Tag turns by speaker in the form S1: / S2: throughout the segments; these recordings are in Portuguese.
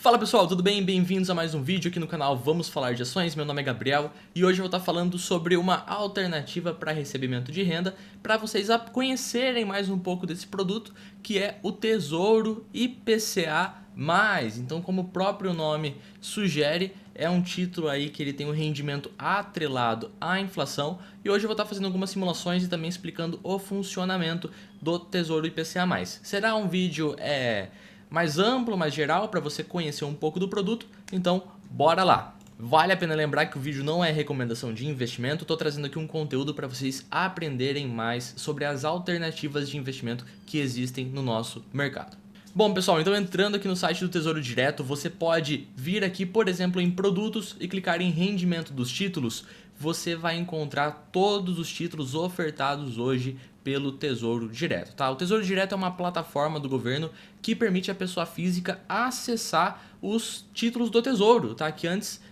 S1: Fala pessoal, tudo bem? Bem-vindos a mais um vídeo aqui no canal Vamos Falar de Ações. Meu nome é Gabriel e hoje eu vou estar falando sobre uma alternativa para recebimento de renda para vocês conhecerem mais um pouco desse produto, que é o Tesouro IPCA+. Então, como o próprio nome sugere, é um título aí que ele tem um rendimento atrelado à inflação, e hoje eu vou estar fazendo algumas simulações e também explicando o funcionamento do Tesouro IPCA+. Será um vídeo mais amplo, mais geral, para você conhecer um pouco do produto, então bora lá! Vale a pena lembrar que o vídeo não é recomendação de investimento, estou trazendo aqui um conteúdo para vocês aprenderem mais sobre as alternativas de investimento que existem no nosso mercado. Bom pessoal, então entrando aqui no site do Tesouro Direto, você pode vir aqui, por exemplo, em produtos e clicar em rendimento dos títulos. Você vai encontrar todos os títulos ofertados hoje pelo Tesouro Direto, tá? O Tesouro Direto é uma plataforma do governo que permite a pessoa física acessar os títulos do Tesouro, tá? Que antes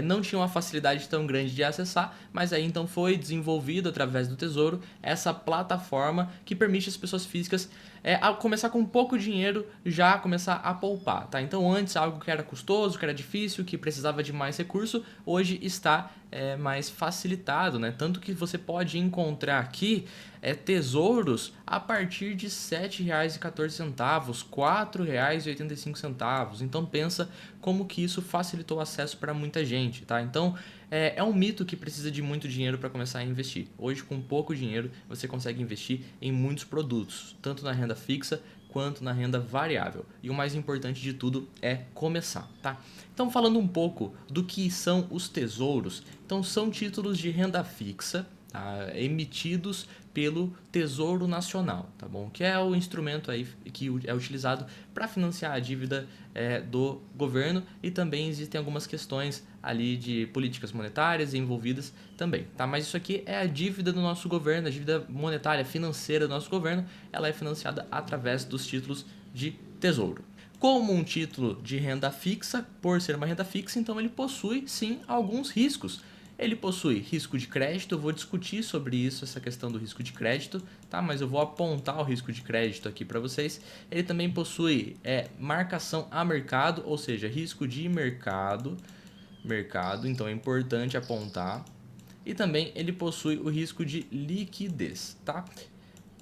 S1: não tinha uma facilidade tão grande de acessar, mas aí então foi desenvolvido através do Tesouro essa plataforma que permite as pessoas físicas a começar com pouco dinheiro já começar a poupar, tá? Então antes algo que era custoso, que era difícil, que precisava de mais recurso, hoje está mais facilitado, né? Tanto que você pode encontrar aqui tesouros a partir de R$ 7,14, R$ 4,85. Então pensa como que isso facilitou o acesso para muita gente, tá? Então é um mito que precisa de muito dinheiro para começar a investir. Hoje, com pouco dinheiro, você consegue investir em muitos produtos, tanto na renda fixa quanto na renda variável. E o mais importante de tudo é começar, tá? Então, falando um pouco do que são os tesouros, então são títulos de renda fixa, tá? Emitidos pelo Tesouro Nacional, tá bom? Que é o instrumento aí que é utilizado para financiar a dívida do governo, e também existem algumas questões ali de políticas monetárias envolvidas também, tá? Mas isso aqui é a dívida do nosso governo, a dívida monetária, financeira do nosso governo, ela é financiada através dos títulos de tesouro. Como um título de renda fixa, por ser uma renda fixa, então ele possui sim alguns riscos. Ele possui risco de crédito, eu vou discutir sobre isso, essa questão do risco de crédito, tá? Mas eu vou apontar o risco de crédito aqui para vocês. Ele também possui marcação a mercado, ou seja, risco de mercado, então é importante apontar. E também ele possui o risco de liquidez, tá?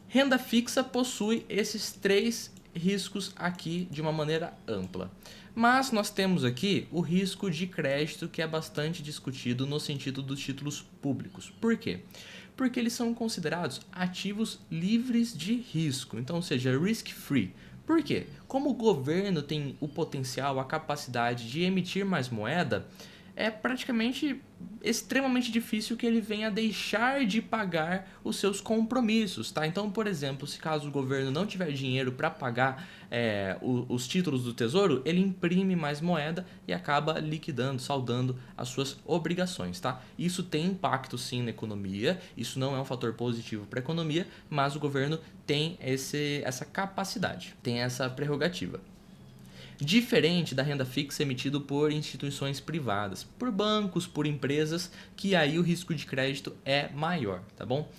S1: Renda fixa possui esses três riscos aqui de uma maneira ampla. Mas nós temos aqui o risco de crédito, que é bastante discutido no sentido dos títulos públicos. Por quê? Porque eles são considerados ativos livres de risco, então, ou seja, risk-free. Por quê? Como o governo tem o potencial, a capacidade de emitir mais moeda, é praticamente extremamente difícil que ele venha deixar de pagar os seus compromissos, tá? Então, por exemplo, se caso o governo não tiver dinheiro para pagar os títulos do Tesouro, ele imprime mais moeda e acaba liquidando, saldando as suas obrigações, tá? Isso tem impacto sim na economia, isso não é um fator positivo para a economia, mas o governo tem essa capacidade, tem essa prerrogativa. Diferente da renda fixa emitida por instituições privadas, por bancos, por empresas, que aí o risco de crédito é maior, tá bom?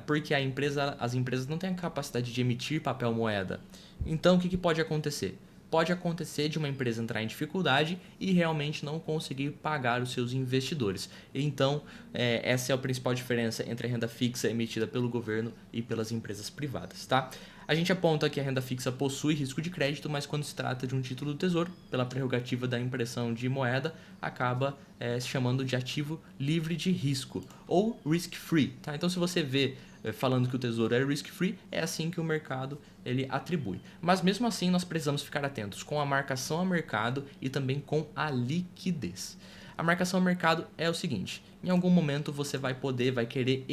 S1: Porque as empresas não têm a capacidade de emitir papel moeda. Então o que pode acontecer? Pode acontecer de uma empresa entrar em dificuldade e realmente não conseguir pagar os seus investidores. Então, essa é a principal diferença entre a renda fixa emitida pelo governo e pelas empresas privadas, tá? A gente aponta que a renda fixa possui risco de crédito, mas quando se trata de um título do Tesouro, pela prerrogativa da impressão de moeda, acaba se chamando de ativo livre de risco, ou risk-free, tá? Então, se você vê falando que o Tesouro é risk-free, é assim que o mercado ele atribui. Mas mesmo assim, nós precisamos ficar atentos com a marcação a mercado e também com a liquidez. A marcação a mercado é o seguinte: em algum momento você vai querer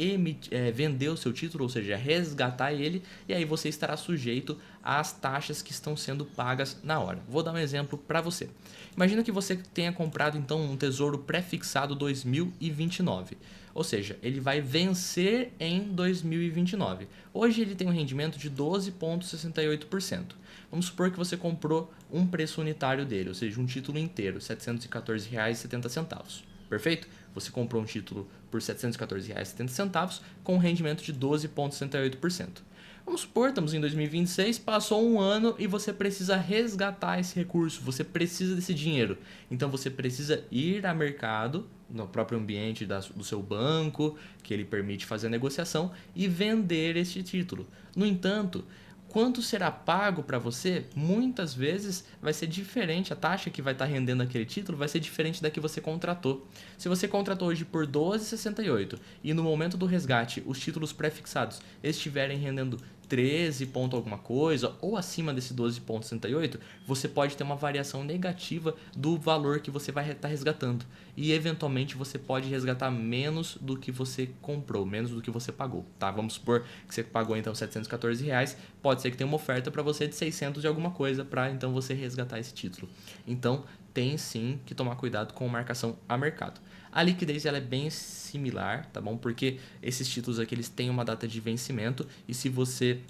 S1: vender o seu título, ou seja, resgatar ele, e aí você estará sujeito às taxas que estão sendo pagas na hora. Vou dar um exemplo para você. Imagina que você tenha comprado então um Tesouro pré-fixado 2029. Ou seja, ele vai vencer em 2029. Hoje ele tem um rendimento de 12,68%. Vamos supor que você comprou um preço unitário dele, ou seja, um título inteiro, R$ 714,70. Perfeito? Você comprou um título por R$ 714,70 com um rendimento de 12,68%. Vamos supor, estamos em 2026, passou um ano e você precisa resgatar esse recurso, você precisa desse dinheiro. Então você precisa ir a mercado, no próprio ambiente do seu banco, que ele permite fazer a negociação, e vender este título. No entanto, quanto será pago para você, muitas vezes vai ser diferente, a taxa que vai estar rendendo aquele título vai ser diferente da que você contratou. Se você contratou hoje por 12,68 e no momento do resgate os títulos pré-fixados estiverem rendendo 13 ponto alguma coisa ou acima desse 12,68, você pode ter uma variação negativa do valor que você vai estar resgatando. E eventualmente você pode resgatar menos do que você comprou, menos do que você pagou, tá? Vamos supor que você pagou então R$ 714, pode ser que tenha uma oferta para você de 600 de alguma coisa para então você resgatar esse título. Então tem sim que tomar cuidado com marcação a mercado. A liquidez ela é bem similar, tá bom? Porque esses títulos aqui eles têm uma data de vencimento e se você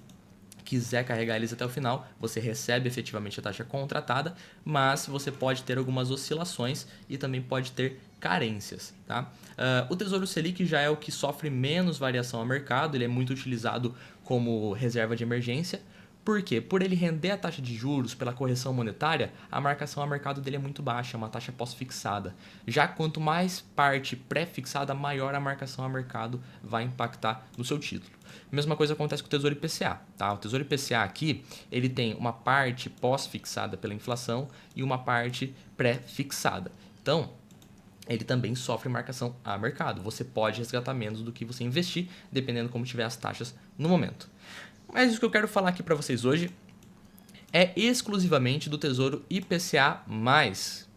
S1: quiser carregar eles até o final, você recebe efetivamente a taxa contratada, mas você pode ter algumas oscilações e também pode ter carências, tá? O Tesouro Selic já é o que sofre menos variação ao mercado, ele é muito utilizado como reserva de emergência. Por quê? Por ele render a taxa de juros pela correção monetária, a marcação a mercado dele é muito baixa, é uma taxa pós-fixada. Já quanto mais parte pré-fixada, maior a marcação a mercado vai impactar no seu título. Mesma coisa acontece com o Tesouro IPCA. Tá? O Tesouro IPCA aqui ele tem uma parte pós-fixada pela inflação e uma parte pré-fixada. Então, ele também sofre marcação a mercado. Você pode resgatar menos do que você investir, dependendo como tiver as taxas no momento. Mas o que eu quero falar aqui para vocês hoje é exclusivamente do Tesouro IPCA+,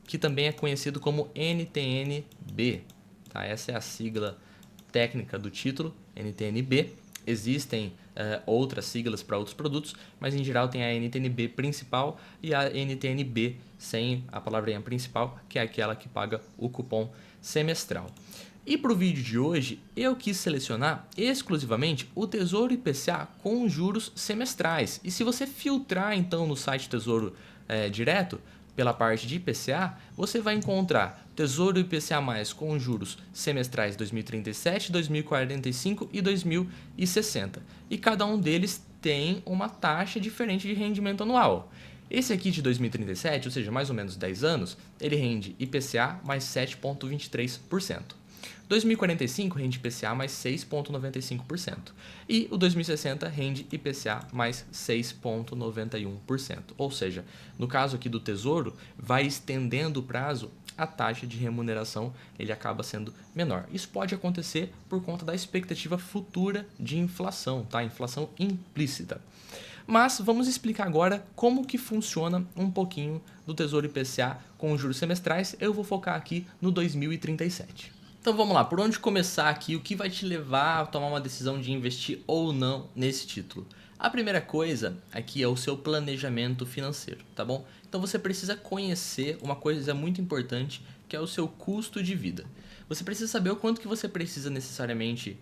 S1: que também é conhecido como NTN-B. Tá? Essa é a sigla técnica do título, NTN-B. Existem outras siglas para outros produtos, mas em geral tem a NTN-B principal e a NTN-B sem a palavrinha principal, que é aquela que paga o cupom semestral. E para o vídeo de hoje, eu quis selecionar exclusivamente o Tesouro IPCA com juros semestrais. E se você filtrar então no site Tesouro Direto, pela parte de IPCA, você vai encontrar Tesouro IPCA+, com juros semestrais 2037, 2045 e 2060. E cada um deles tem uma taxa diferente de rendimento anual. Esse aqui de 2037, ou seja, mais ou menos 10 anos, ele rende IPCA mais 7,23%. 2045 rende IPCA mais 6,95%. E o 2060 rende IPCA mais 6,91%. Ou seja, no caso aqui do Tesouro, vai estendendo o prazo, a taxa de remuneração ele acaba sendo menor. Isso pode acontecer por conta da expectativa futura de inflação, tá? Inflação implícita. Mas vamos explicar agora como que funciona um pouquinho do Tesouro IPCA com os juros semestrais. Eu vou focar aqui no 2037. Então vamos lá, por onde começar aqui? O que vai te levar a tomar uma decisão de investir ou não nesse título? A primeira coisa aqui é o seu planejamento financeiro, tá bom? Então você precisa conhecer uma coisa muito importante, que é o seu custo de vida. Você precisa saber o quanto que você precisa necessariamente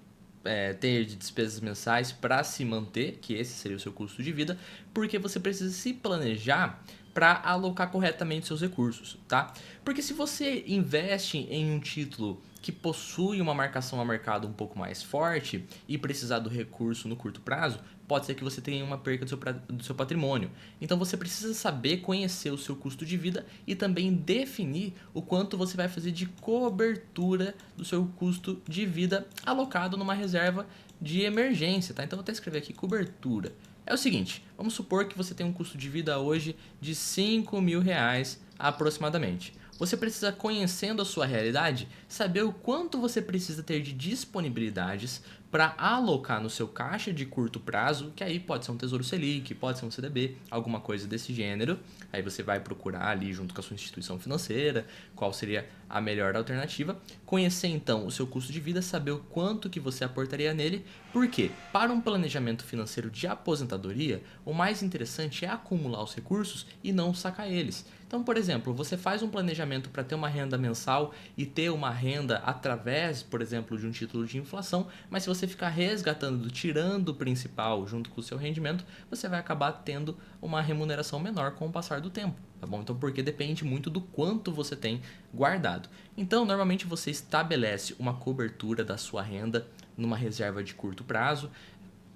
S1: ter de despesas mensais para se manter, que esse seria o seu custo de vida, porque você precisa se planejar para alocar corretamente seus recursos, tá? Porque se você investe em um título que possui uma marcação a mercado um pouco mais forte e precisar do recurso no curto prazo, pode ser que você tenha uma perca do seu patrimônio. Então você precisa saber conhecer o seu custo de vida e também definir o quanto você vai fazer de cobertura do seu custo de vida alocado numa reserva de emergência, tá? Então eu vou até escrever aqui cobertura. É o seguinte, vamos supor que você tem um custo de vida hoje de R$ 5.000 aproximadamente. Você precisa, conhecendo a sua realidade, saber o quanto você precisa ter de disponibilidades para alocar no seu caixa de curto prazo, que aí pode ser um Tesouro Selic, pode ser um CDB, alguma coisa desse gênero. Aí você vai procurar ali junto com a sua instituição financeira qual seria a melhor alternativa. Conhecer então o seu custo de vida, saber o quanto que você aportaria nele, porque para um planejamento financeiro de aposentadoria, o mais interessante é acumular os recursos e não sacar eles. Então, por exemplo, você faz um planejamento para ter uma renda mensal e ter uma renda através, por exemplo, de um título de inflação, mas se você ficar resgatando, tirando o principal junto com o seu rendimento, você vai acabar tendo uma remuneração menor com o passar do tempo, tá bom? Então, porque depende muito do quanto você tem guardado. Então, normalmente você estabelece uma cobertura da sua renda numa reserva de curto prazo.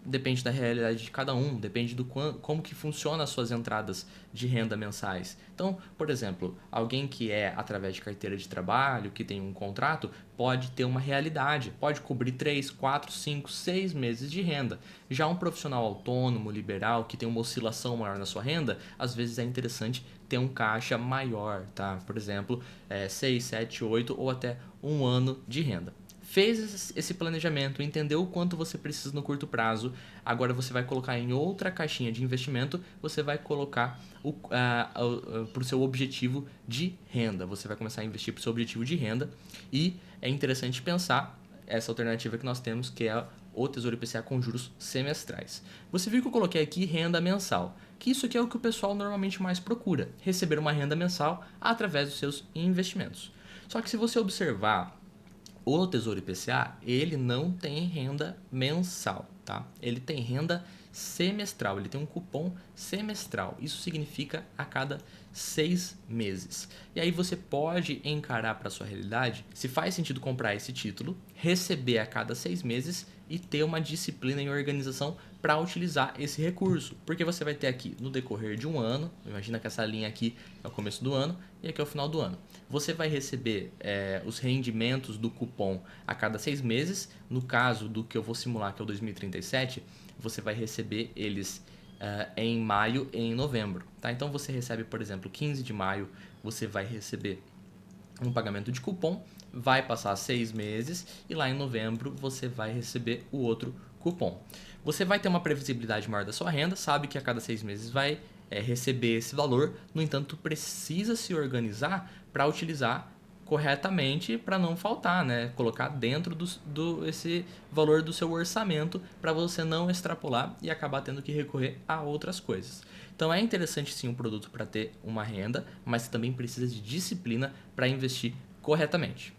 S1: depende da realidade de cada um, depende do como que funciona as suas entradas de renda mensais. Então, por exemplo, alguém que é através de carteira de trabalho, que tem um contrato, pode ter uma realidade, pode cobrir 3, 4, 5, 6 meses de renda. Já um profissional autônomo, liberal, que tem uma oscilação maior na sua renda, às vezes é interessante ter um caixa maior, tá? Por exemplo, 6, 7, 8 ou até um ano de renda. Fez esse planejamento, entendeu o quanto você precisa no curto prazo, agora você vai colocar em outra caixinha de investimento, você vai colocar para o seu objetivo de renda. Você vai começar a investir para o seu objetivo de renda e é interessante pensar essa alternativa que nós temos, que é o Tesouro IPCA com juros semestrais. Você viu que eu coloquei aqui renda mensal, que isso aqui é o que o pessoal normalmente mais procura, receber uma renda mensal através dos seus investimentos. Só que se você observar o Tesouro IPCA, ele não tem renda mensal, tá? Ele tem renda semestral, ele tem um cupom semestral. Isso significa a cada 6 meses. E aí você pode encarar para sua realidade se faz sentido comprar esse título, receber a cada 6 meses e ter uma disciplina e organização para utilizar esse recurso. Porque você vai ter aqui no decorrer de um ano, imagina que essa linha aqui é o começo do ano e aqui é o final do ano. Você vai receber os rendimentos do cupom a cada 6 meses. No caso do que eu vou simular, que é o 2037, você vai receber eles em maio e em novembro. Tá? Então você recebe, por exemplo, 15 de maio, você vai receber um pagamento de cupom, vai passar 6 meses e lá em novembro você vai receber o outro cupom. Você vai ter uma previsibilidade maior da sua renda, sabe que a cada 6 meses vai receber esse valor, no entanto precisa se organizar para utilizar corretamente para não faltar, né? Colocar dentro esse valor do seu orçamento para você não extrapolar e acabar tendo que recorrer a outras coisas. Então é interessante sim um produto para ter uma renda, mas também precisa de disciplina para investir corretamente.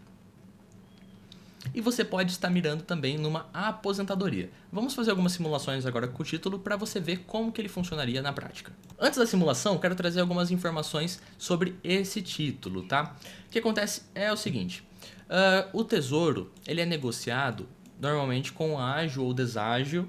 S1: E você pode estar mirando também numa aposentadoria. Vamos fazer algumas simulações agora com o título para você ver como que ele funcionaria na prática. Antes da simulação, quero trazer algumas informações sobre esse título, tá? O que acontece é o seguinte, o tesouro ele é negociado normalmente com ágio ou deságio,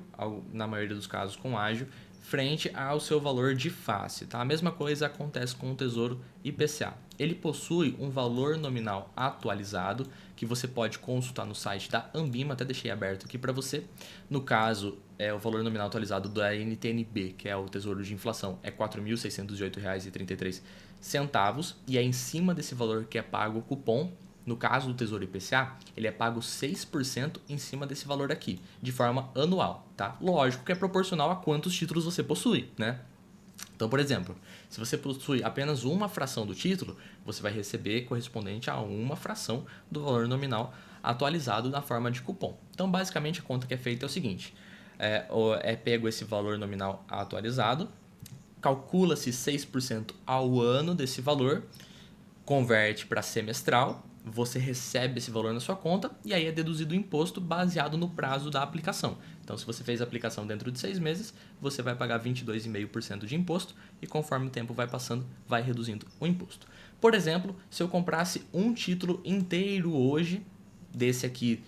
S1: na maioria dos casos com ágio, frente ao seu valor de face, tá? A mesma coisa acontece com o Tesouro IPCA. Ele possui um valor nominal atualizado que você pode consultar no site da Anbima, até deixei aberto aqui para você. No caso, o valor nominal atualizado da NTN-B, que é o Tesouro de Inflação, é R$ 4.608,33 e é em cima desse valor que é pago o cupom. No caso do Tesouro IPCA, ele é pago 6% em cima desse valor aqui, de forma anual, tá? Lógico que é proporcional a quantos títulos você possui, né? Então, por exemplo, se você possui apenas uma fração do título, você vai receber correspondente a uma fração do valor nominal atualizado na forma de cupom. Então, basicamente, a conta que é feita é o seguinte, pego esse valor nominal atualizado, calcula-se 6% ao ano desse valor, converte para semestral, você recebe esse valor na sua conta e aí é deduzido o imposto baseado no prazo da aplicação. Então, se você fez a aplicação dentro de 6 meses, você vai pagar 22,5% de imposto e conforme o tempo vai passando, vai reduzindo o imposto. Por exemplo, se eu comprasse um título inteiro hoje, desse aqui,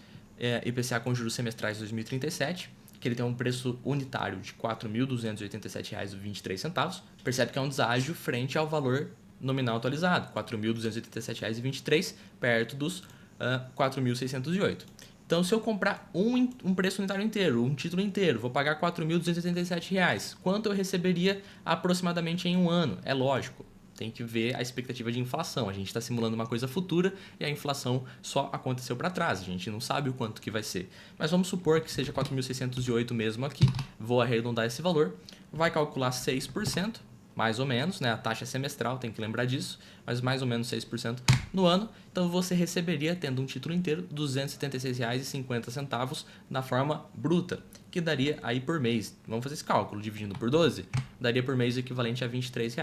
S1: IPCA com juros semestrais 2037, que ele tem um preço unitário de R$ 4.287,23, percebe que é um deságio frente ao valor nominal atualizado, R$ 4.287,23, perto dos R$ 4.608. Então, se eu comprar um preço unitário inteiro, um título inteiro, vou pagar R$ 4.287. Quanto eu receberia aproximadamente em um ano? É lógico, tem que ver a expectativa de inflação. A gente está simulando uma coisa futura e a inflação só aconteceu para trás. A gente não sabe o quanto que vai ser. Mas vamos supor que seja 4.608 mesmo aqui. Vou arredondar esse valor. Vai calcular 6%. Mais ou menos, né? A taxa semestral, tem que lembrar disso, mas mais ou menos 6% no ano. Então você receberia, tendo um título inteiro, R$ 276,50 na forma bruta, que daria aí por mês. Vamos fazer esse cálculo, dividindo por 12, daria por mês o equivalente a R$ 23.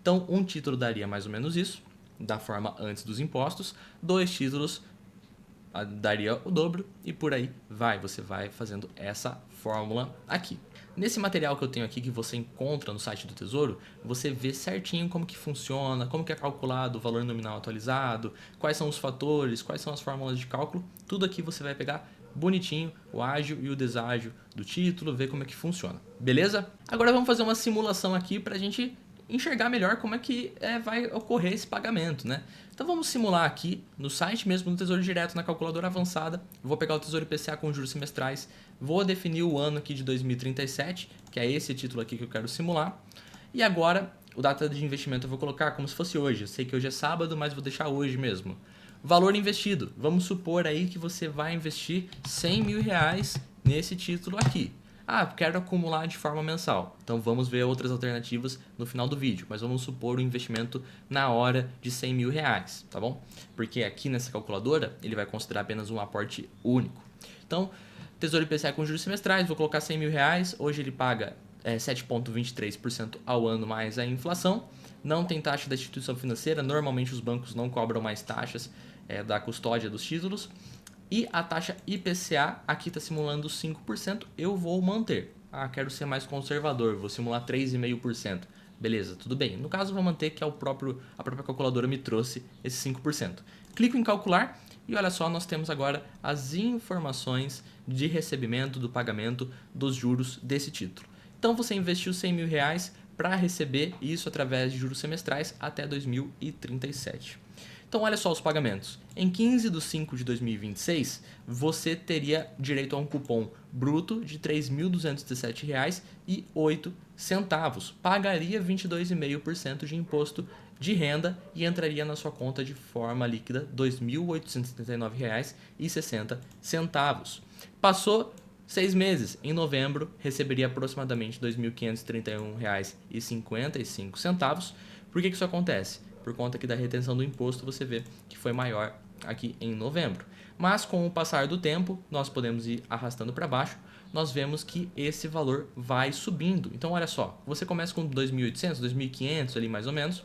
S1: Então um título daria mais ou menos isso, da forma antes dos impostos, 2 títulos daria o dobro e por aí vai. Você vai fazendo essa fórmula aqui. Nesse material que eu tenho aqui, que você encontra no site do Tesouro, você vê certinho como que funciona, como que é calculado o valor nominal atualizado, quais são os fatores, quais são as fórmulas de cálculo, tudo aqui você vai pegar bonitinho o ágio e o deságio do título, ver como é que funciona, beleza? Agora vamos fazer uma simulação aqui para a gente enxergar melhor como é que vai ocorrer esse pagamento, né? Então vamos simular aqui no site mesmo do Tesouro Direto, na calculadora avançada. Vou pegar o Tesouro IPCA com juros semestrais, vou definir o ano aqui de 2037, que é esse título aqui que eu quero simular. E agora, o data de investimento eu vou colocar como se fosse hoje. Eu sei que hoje é sábado, mas vou deixar hoje mesmo. Valor investido. Vamos supor aí que você vai investir R$100.000 nesse título aqui. Ah, quero acumular de forma mensal. Então vamos ver outras alternativas no final do vídeo. Mas vamos supor o investimento na hora de R$100.000, tá bom? Porque aqui nessa calculadora ele vai considerar apenas um aporte único. Então, Tesouro IPCA com juros semestrais, vou colocar R$100.000. Hoje ele paga 7,23% ao ano mais a inflação. Não tem taxa da instituição financeira. Normalmente os bancos não cobram mais taxas da custódia dos títulos. E a taxa IPCA aqui está simulando 5%, eu vou manter. Ah, quero ser mais conservador, vou simular 3,5%. Beleza, tudo bem. No caso, vou manter que a própria calculadora me trouxe esse 5%. Clico em calcular e olha só, nós temos agora as informações de recebimento do pagamento dos juros desse título. Então você investiu R$100.000 para receber isso através de juros semestrais até 2037. Então, olha só os pagamentos. Em 15/5/2026, você teria direito a um cupom bruto de R$3.217,08. Pagaria 22,5% de imposto de renda e entraria na sua conta de forma líquida R$2.879,60. Passou 6 meses. Em novembro, receberia aproximadamente R$2.531,55. Por que isso acontece? Por conta aqui da retenção do imposto, você vê que foi maior aqui em novembro. Mas com o passar do tempo, nós podemos ir arrastando para baixo, nós vemos que esse valor vai subindo. Então olha só, você começa com 2.800, 2.500 ali mais ou menos,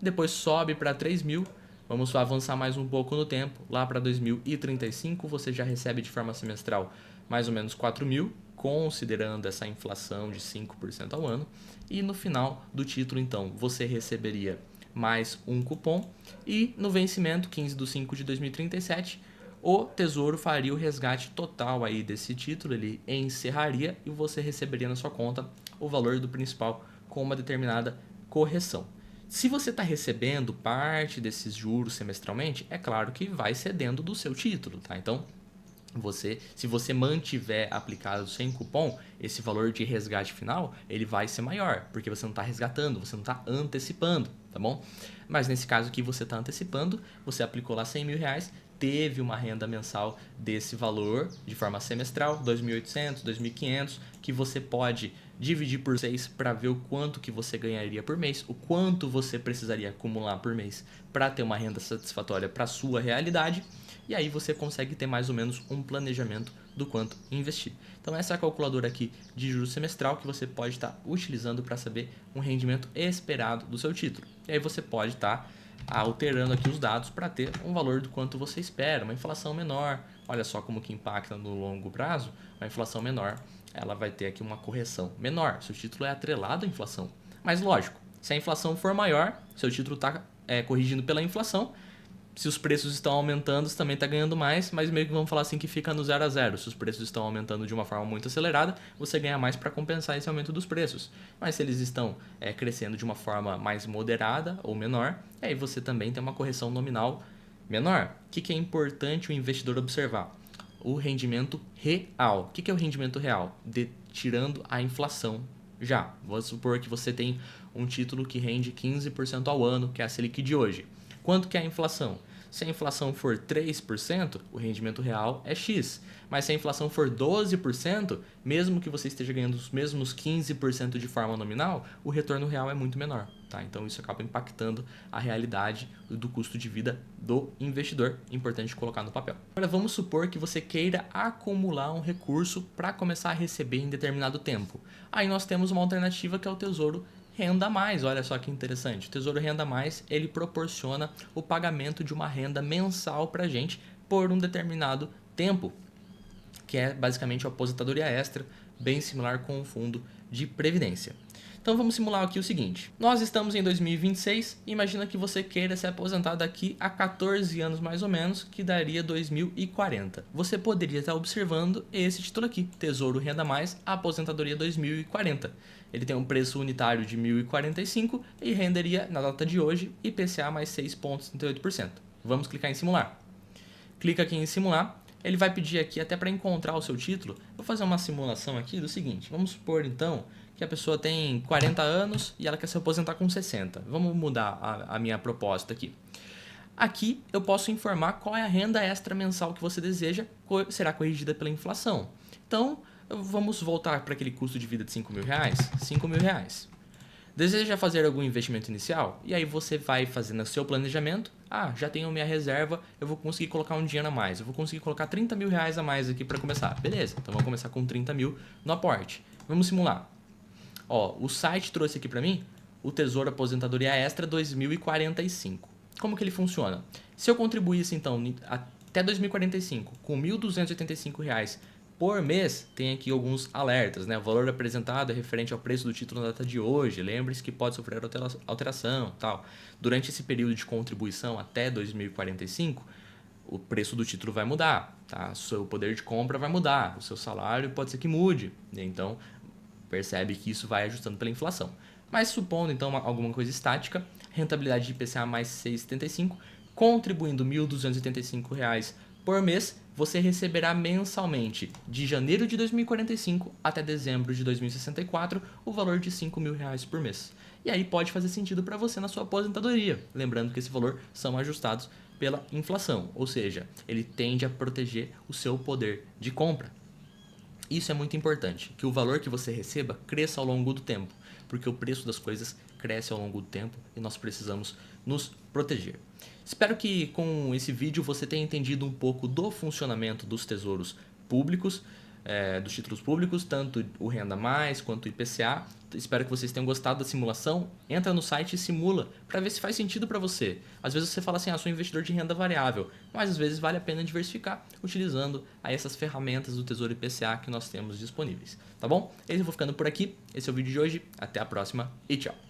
S1: depois sobe para 3.000, vamos avançar mais um pouco no tempo, lá para 2035 você já recebe de forma semestral mais ou menos 4.000, considerando essa inflação de 5% ao ano, e no final do título então você receberia mais um cupom e no vencimento 15/5/2037 o Tesouro faria o resgate total aí desse título, ele encerraria e você receberia na sua conta o valor do principal com uma determinada correção. Se você está recebendo parte desses juros semestralmente, é claro que vai cedendo do seu título, tá? Então, se você mantiver aplicado sem cupom, esse valor de resgate final ele vai ser maior, porque você não está resgatando, você não está antecipando, tá bom? Mas nesse caso aqui você está antecipando, você aplicou lá R$100.000, teve uma renda mensal desse valor de forma semestral, 2.800, 2.500, que você pode dividir por 6 para ver o quanto que você ganharia por mês, o quanto você precisaria acumular por mês para ter uma renda satisfatória para a sua realidade. E aí você consegue ter mais ou menos um planejamento do quanto investir. Então essa é a calculadora aqui de juros semestral que você pode estar utilizando para saber um rendimento esperado do seu título. E aí você pode estar alterando aqui os dados para ter um valor do quanto você espera, uma inflação menor. Olha só como que impacta no longo prazo, uma inflação menor, ela vai ter aqui uma correção menor. Seu título é atrelado à inflação. Mas lógico, se a inflação for maior, seu título está corrigindo pela inflação. Se os preços estão aumentando, você também está ganhando mais, mas meio que vamos falar assim que fica no 0 a 0. Se os preços estão aumentando de uma forma muito acelerada, você ganha mais para compensar esse aumento dos preços. Mas se eles estão crescendo de uma forma mais moderada ou menor, aí você também tem uma correção nominal menor. O que é importante o investidor observar? O rendimento real. O que é o rendimento real? Tirando a inflação já. Vou supor que você tem um título que rende 15% ao ano, que é a Selic de hoje. Quanto que é a inflação? Se a inflação for 3%, o rendimento real é X. Mas se a inflação for 12%, mesmo que você esteja ganhando os mesmos 15% de forma nominal, o retorno real é muito menor. Tá? Então isso acaba impactando a realidade do custo de vida do investidor. Importante colocar no papel. Agora vamos supor que você queira acumular um recurso para começar a receber em determinado tempo. Aí nós temos uma alternativa que é o Tesouro Renda Mais. Olha só que interessante. O Tesouro Renda Mais, ele proporciona o pagamento de uma renda mensal para a gente por um determinado tempo, que é basicamente a aposentadoria extra, bem similar com o fundo de previdência. Então vamos simular aqui o seguinte. Nós estamos em 2026 e imagina que você queira se aposentar daqui a 14 anos mais ou menos, que daria 2040. Você poderia estar observando esse título aqui, Tesouro Renda Mais, Aposentadoria 2040. Ele tem um preço unitário de 1.045 e renderia, na data de hoje, IPCA mais 6,38%. Vamos clicar em simular. Clica aqui em simular. Ele vai pedir aqui até para encontrar o seu título. Vou fazer uma simulação aqui do seguinte. Vamos supor então que a pessoa tem 40 anos e ela quer se aposentar com 60. Vamos mudar a minha proposta aqui. Aqui eu posso informar qual é a renda extra mensal que você deseja, será corrigida pela inflação. Então, vamos voltar para aquele custo de vida de R$5.000. R$5.000. Deseja fazer algum investimento inicial? E aí você vai fazendo o seu planejamento. Ah, já tenho minha reserva, eu vou conseguir colocar um dinheiro a mais. Eu vou conseguir colocar R$30.000 a mais aqui para começar. Beleza, então vamos começar com 30.000 no aporte. Vamos simular. Ó, o site trouxe aqui para mim o Tesouro Aposentadoria Extra 2045. Como que ele funciona? Se eu contribuísse então até 2045 com R$1.285 por mês, tem aqui alguns alertas, né? O valor apresentado é referente ao preço do título na data de hoje. Lembre-se que pode sofrer alteração, tal. Durante esse período de contribuição até 2045, o preço do título vai mudar, tá? O seu poder de compra vai mudar, o seu salário pode ser que mude. Então, percebe que isso vai ajustando pela inflação. Mas supondo então alguma coisa estática, rentabilidade de IPCA mais 6,75, contribuindo R$1.285 por mês, você receberá mensalmente, de janeiro de 2045 até dezembro de 2064, o valor de R$5.000 por mês. E aí pode fazer sentido para você na sua aposentadoria, lembrando que esse valor são ajustados pela inflação, ou seja, ele tende a proteger o seu poder de compra. Isso é muito importante, que o valor que você receba cresça ao longo do tempo, porque o preço das coisas cresce ao longo do tempo e nós precisamos nos proteger. Espero que com esse vídeo você tenha entendido um pouco do funcionamento dos tesouros públicos, dos títulos públicos, tanto o Renda Mais quanto o IPCA. Espero que vocês tenham gostado da simulação. Entra no site e simula para ver se faz sentido para você. Às vezes você fala assim, sou investidor de renda variável, mas às vezes vale a pena diversificar utilizando aí essas ferramentas do Tesouro IPCA que nós temos disponíveis. Tá bom? Eu vou ficando por aqui. Esse é o vídeo de hoje. Até a próxima e tchau!